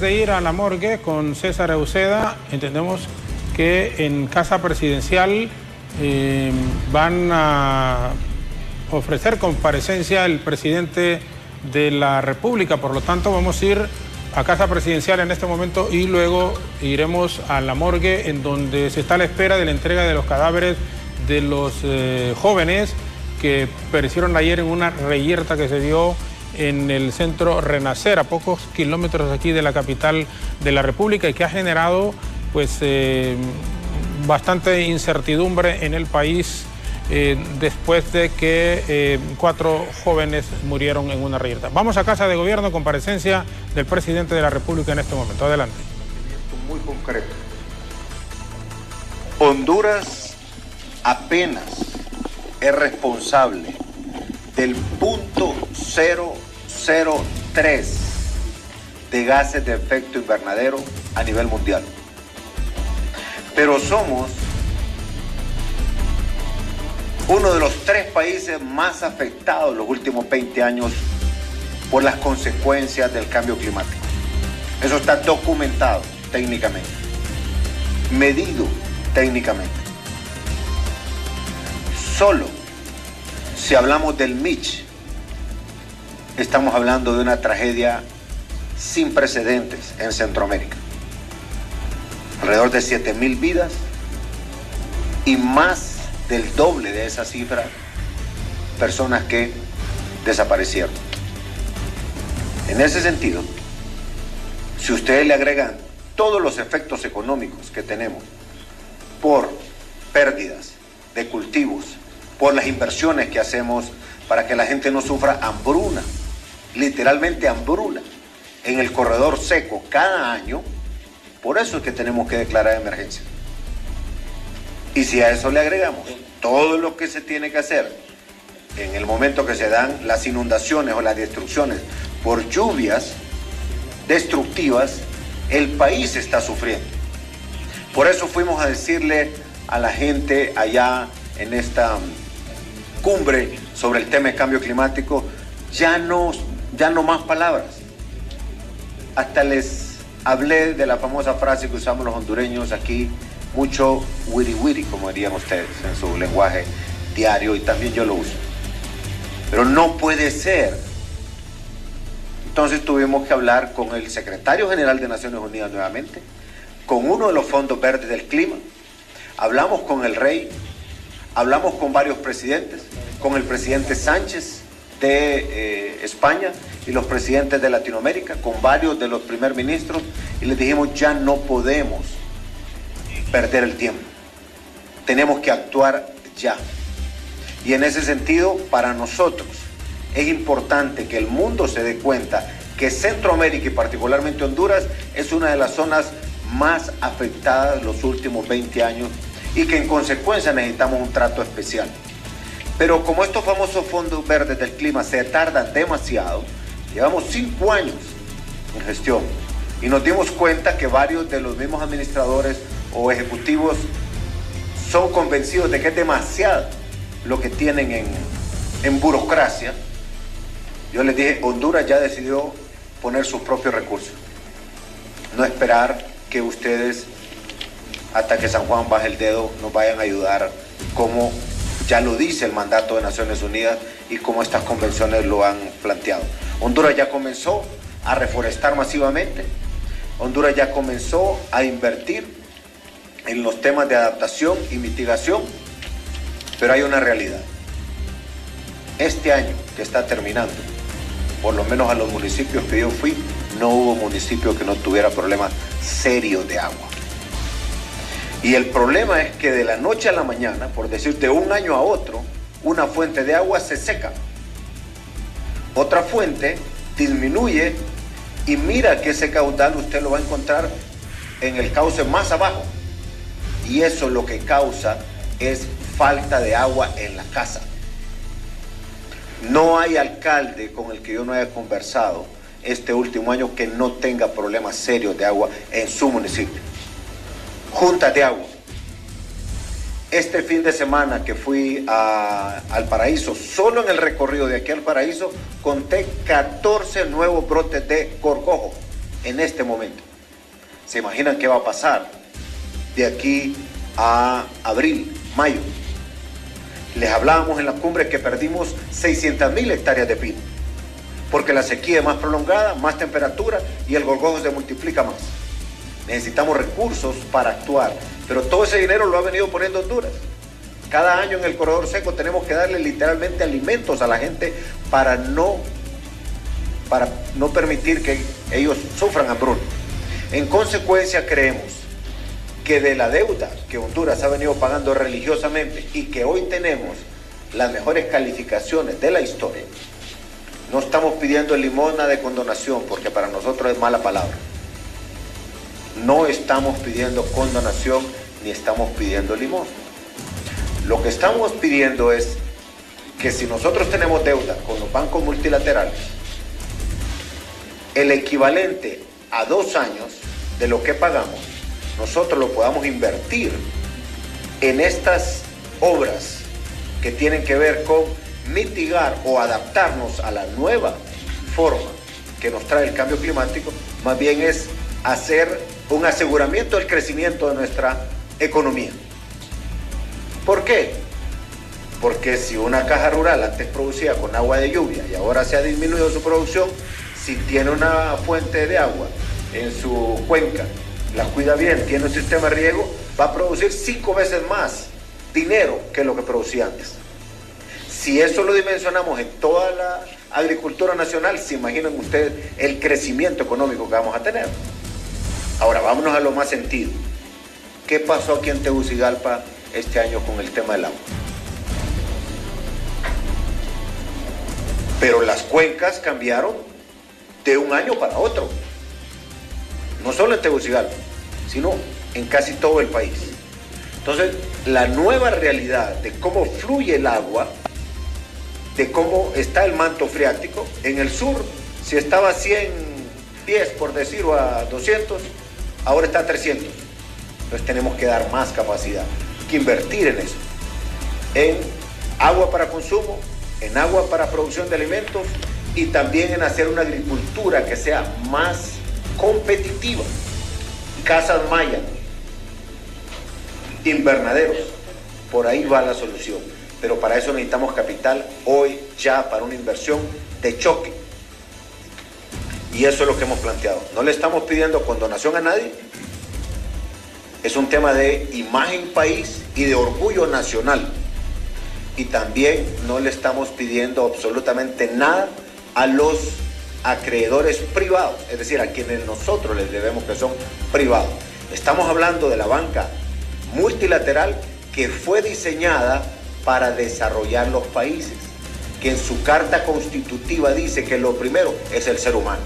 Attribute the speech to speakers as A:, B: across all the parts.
A: De ir a la morgue con César Euseda, entendemos que en Casa Presidencial van a ofrecer comparecencia el presidente de la República, por lo tanto vamos a ir a Casa Presidencial en este momento y luego iremos a la morgue en donde se está a la espera de la entrega de los cadáveres de los jóvenes que perecieron ayer en una reyerta que se dio en el centro Renacer, a pocos kilómetros aquí de la capital de la República, y que ha generado pues bastante incertidumbre en el país después de que 4 jóvenes murieron en una reyerta. Vamos a Casa de Gobierno, comparecencia del presidente de la República en este momento. Adelante.
B: Muy concreto. Honduras apenas es responsable del 0.003 de gases de efecto invernadero a nivel mundial. Pero somos uno de los 3 países más afectados en los últimos 20 años por las consecuencias del cambio climático. Eso está documentado técnicamente, medido técnicamente. Solo si hablamos del Mitch, estamos hablando de una tragedia sin precedentes en Centroamérica. Alrededor de 7,000 vidas y más del doble de esa cifra, personas que desaparecieron. En ese sentido, si ustedes le agregan todos los efectos económicos que tenemos por pérdidas de cultivos, por las inversiones que hacemos para que la gente no sufra hambruna, literalmente hambruna, en el corredor seco cada año, por eso es que tenemos que declarar emergencia. Y si a eso le agregamos todo lo que se tiene que hacer en el momento que se dan las inundaciones o las destrucciones por lluvias destructivas, el país está sufriendo. Por eso fuimos a decirle a la gente allá en esta cumbre sobre el tema de cambio climático, ya no más palabras. Hasta les hablé de la famosa frase que usamos los hondureños aquí, mucho wiri wiri, como dirían ustedes en su lenguaje diario, y también yo lo uso. Pero no puede ser. Entonces tuvimos que hablar con el secretario general de Naciones Unidas nuevamente, con uno de los fondos verdes del clima, hablamos con el rey, hablamos con varios presidentes, con el presidente Sánchez de España y los presidentes de Latinoamérica, con varios de los primer ministros, y les dijimos, ya no podemos perder el tiempo, tenemos que actuar ya. Y en ese sentido, para nosotros es importante que el mundo se dé cuenta que Centroamérica y particularmente Honduras es una de las zonas más afectadas los últimos 20 años y que en consecuencia necesitamos un trato especial. Pero como estos famosos fondos verdes del clima se tardan demasiado, llevamos 5 años en gestión y nos dimos cuenta que varios de los mismos administradores o ejecutivos son convencidos de que es demasiado lo que tienen en burocracia. Yo les dije, Honduras ya decidió poner sus propios recursos, no esperar que ustedes hasta que San Juan baje el dedo nos vayan a ayudar, como ya lo dice el mandato de Naciones Unidas y como estas convenciones lo han planteado. Honduras ya comenzó a reforestar masivamente, Honduras ya comenzó a invertir en los temas de adaptación y mitigación, pero hay una realidad. Este año que está terminando, por lo menos a los municipios que yo fui, no hubo municipio que no tuviera problemas serios de agua. Y el problema es que de la noche a la mañana, por decir de un año a otro, una fuente de agua se seca, otra fuente disminuye y mira que ese caudal usted lo va a encontrar en el cauce más abajo. Y eso lo que causa es falta de agua en la casa. No hay alcalde con el que yo no haya conversado este último año que no tenga problemas serios de agua en su municipio. Juntas de agua. Este fin de semana que fui al Paraíso, solo en el recorrido de aquí al Paraíso, conté 14 nuevos brotes de gorgojo en este momento. ¿Se imaginan qué va a pasar de aquí a abril, mayo? Les hablábamos en la cumbre que perdimos 600.000 hectáreas de pino, porque la sequía es más prolongada, más temperatura y el gorgojo se multiplica más. Necesitamos recursos para actuar, pero todo ese dinero lo ha venido poniendo Honduras. Cada año en el corredor seco tenemos que darle literalmente alimentos a la gente para no permitir que ellos sufran hambruna. En consecuencia, creemos que de la deuda que Honduras ha venido pagando religiosamente y que hoy tenemos las mejores calificaciones de la historia, no estamos pidiendo limosna de condonación, porque para nosotros es mala palabra. No estamos pidiendo condonación ni estamos pidiendo limosna. Lo que estamos pidiendo es que si nosotros tenemos deuda con los bancos multilaterales, el equivalente a 2 años de lo que pagamos, nosotros lo podamos invertir en estas obras que tienen que ver con mitigar o adaptarnos a la nueva forma que nos trae el cambio climático. Más bien es hacer un aseguramiento del crecimiento de nuestra economía. ¿Por qué? Porque si una caja rural antes producía con agua de lluvia y ahora se ha disminuido su producción, si tiene una fuente de agua en su cuenca, la cuida bien, tiene un sistema de riego, va a producir 5 veces más dinero que lo que producía antes. Si eso lo dimensionamos en toda la agricultura nacional, se imaginan ustedes el crecimiento económico que vamos a tener. Ahora, vámonos a lo más sentido. ¿Qué pasó aquí en Tegucigalpa este año con el tema del agua? Pero las cuencas cambiaron de un año para otro. No solo en Tegucigalpa, sino en casi todo el país. Entonces, la nueva realidad de cómo fluye el agua, de cómo está el manto freático, en el sur, si estaba a 100 pies, por decirlo, a 200, ahora está a 300. Entonces tenemos que dar más capacidad, que invertir en eso, en agua para consumo, en agua para producción de alimentos y también en hacer una agricultura que sea más competitiva. Casas mayas, invernaderos, por ahí va la solución. Pero para eso necesitamos capital hoy ya para una inversión de choque. Y eso es lo que hemos planteado. No le estamos pidiendo condonación a nadie. Es un tema de imagen país y de orgullo nacional. Y también no le estamos pidiendo absolutamente nada a los acreedores privados, es decir, a quienes nosotros les debemos, que son privados. Estamos hablando de la banca multilateral que fue diseñada para desarrollar los países, que en su carta constitutiva dice que lo primero es el ser humano,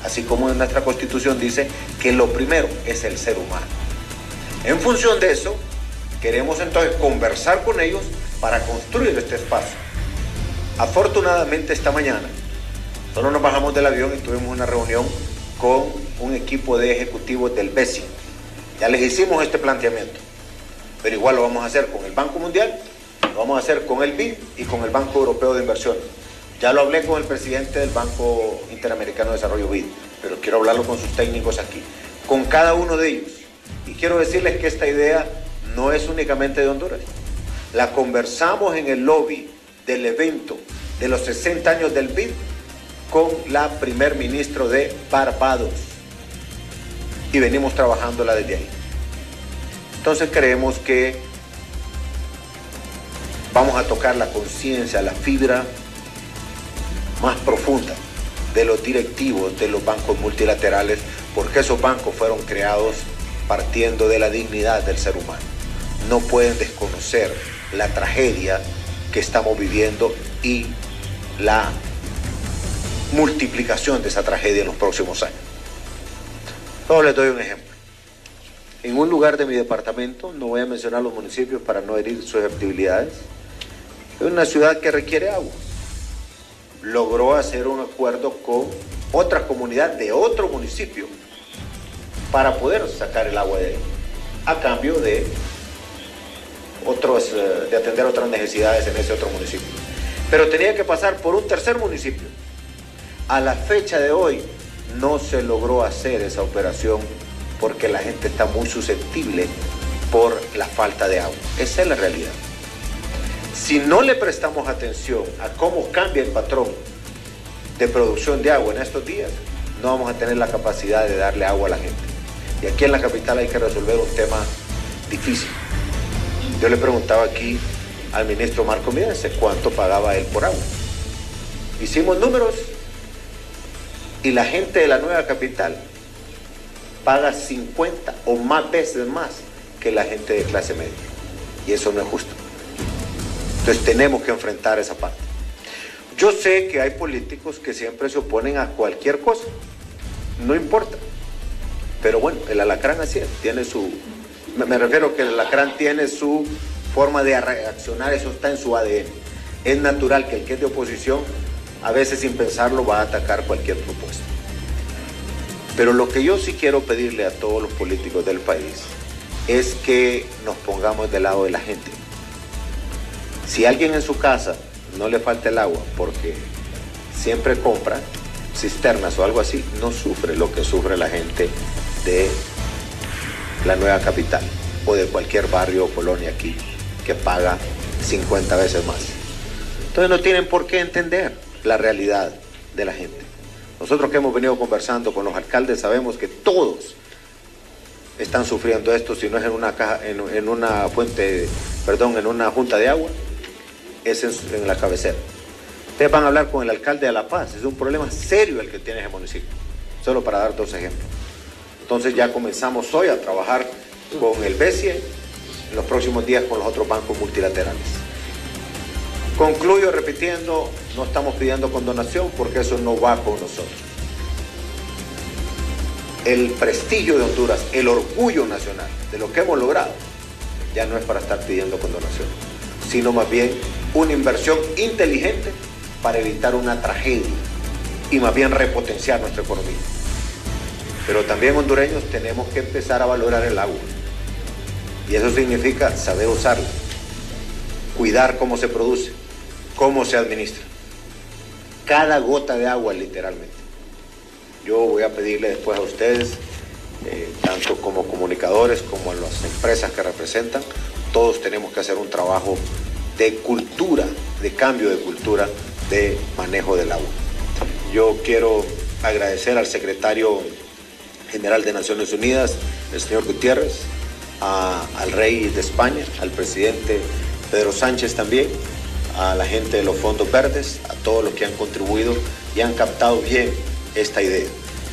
B: así como en nuestra constitución dice que lo primero es el ser humano. En función de eso, queremos entonces conversar con ellos para construir este espacio. Afortunadamente esta mañana solo nos bajamos del avión y tuvimos una reunión con un equipo de ejecutivos del BESI. Ya les hicimos este planteamiento, pero igual lo vamos a hacer con el Banco Mundial, lo vamos a hacer con el BID y con el Banco Europeo de Inversiones. Ya lo hablé con el presidente del Banco Interamericano de Desarrollo BID, pero quiero hablarlo con sus técnicos aquí, con cada uno de ellos. Y quiero decirles que esta idea no es únicamente de Honduras. La conversamos en el lobby del evento de los 60 años del BID con la primer ministro de Barbados y venimos trabajándola desde ahí. Entonces creemos que vamos a tocar la conciencia, la fibra más profunda de los directivos de los bancos multilaterales, porque esos bancos fueron creados partiendo de la dignidad del ser humano. No pueden desconocer la tragedia que estamos viviendo y la multiplicación de esa tragedia en los próximos años. Solo les doy un ejemplo. En un lugar de mi departamento, no voy a mencionar los municipios para no herir susceptibilidades, es una ciudad que requiere agua. Logró hacer un acuerdo con otra comunidad de otro municipio para poder sacar el agua de ahí, a cambio de atender otras necesidades en ese otro municipio. Pero tenía que pasar por un tercer municipio. A la fecha de hoy no se logró hacer esa operación porque la gente está muy susceptible por la falta de agua. Esa es la realidad. Si no le prestamos atención a cómo cambia el patrón de producción de agua en estos días, no vamos a tener la capacidad de darle agua a la gente. Y aquí en la capital hay que resolver un tema difícil. Yo le preguntaba aquí al ministro Marco Mídense cuánto pagaba él por agua. Hicimos números y la gente de la nueva capital paga 50 o más veces más que la gente de clase media. Y eso no es justo. Entonces tenemos que enfrentar esa parte. Yo sé que hay políticos que siempre se oponen a cualquier cosa. No importa. Pero bueno, el alacrán así es, tiene su... Me refiero que el alacrán tiene su forma de reaccionar, eso está en su ADN. Es natural que el que es de oposición, a veces sin pensarlo, va a atacar cualquier propuesta. Pero lo que yo sí quiero pedirle a todos los políticos del país es que nos pongamos del lado de la gente. Si a alguien en su casa no le falta el agua porque siempre compra cisternas o algo así, no sufre lo que sufre la gente de la nueva capital o de cualquier barrio o colonia aquí que paga 50 veces más. Entonces no tienen por qué entender la realidad de la gente. Nosotros que hemos venido conversando con los alcaldes sabemos que todos están sufriendo esto, si no es en una junta de agua, es en la cabecera. Ustedes van a hablar con el alcalde de La Paz, es un problema serio el que tiene ese municipio, solo para dar dos ejemplos. Entonces ya comenzamos hoy a trabajar con el BESIE, en los próximos días con los otros bancos multilaterales. Concluyo repitiendo, no estamos pidiendo condonación porque eso no va con nosotros. El prestigio de Honduras, el orgullo nacional de lo que hemos logrado, ya no es para estar pidiendo condonación, sino más bien una inversión inteligente para evitar una tragedia y más bien repotenciar nuestra economía. Pero también hondureños tenemos que empezar a valorar el agua. Y eso significa saber usarla, cuidar cómo se produce, cómo se administra. Cada gota de agua literalmente. Yo voy a pedirle después a ustedes, tanto como comunicadores como a las empresas que representan, todos tenemos que hacer un trabajo de cultura, de cambio de cultura, de manejo del agua. Yo quiero agradecer al secretario general de Naciones Unidas, el señor Gutiérrez, al rey de España, al presidente Pedro Sánchez también, a la gente de los fondos verdes, a todos los que han contribuido y han captado bien esta idea.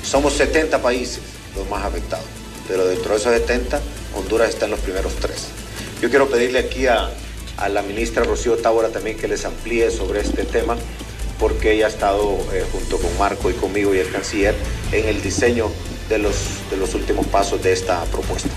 B: Somos 70 países los más afectados, pero dentro de esos 70, Honduras está en los primeros 3. Yo quiero pedirle aquí a la ministra Rocío Tábora también que les amplíe sobre este tema, porque ella ha estado junto con Marco y conmigo y el canciller en el diseño de los últimos pasos de esta propuesta.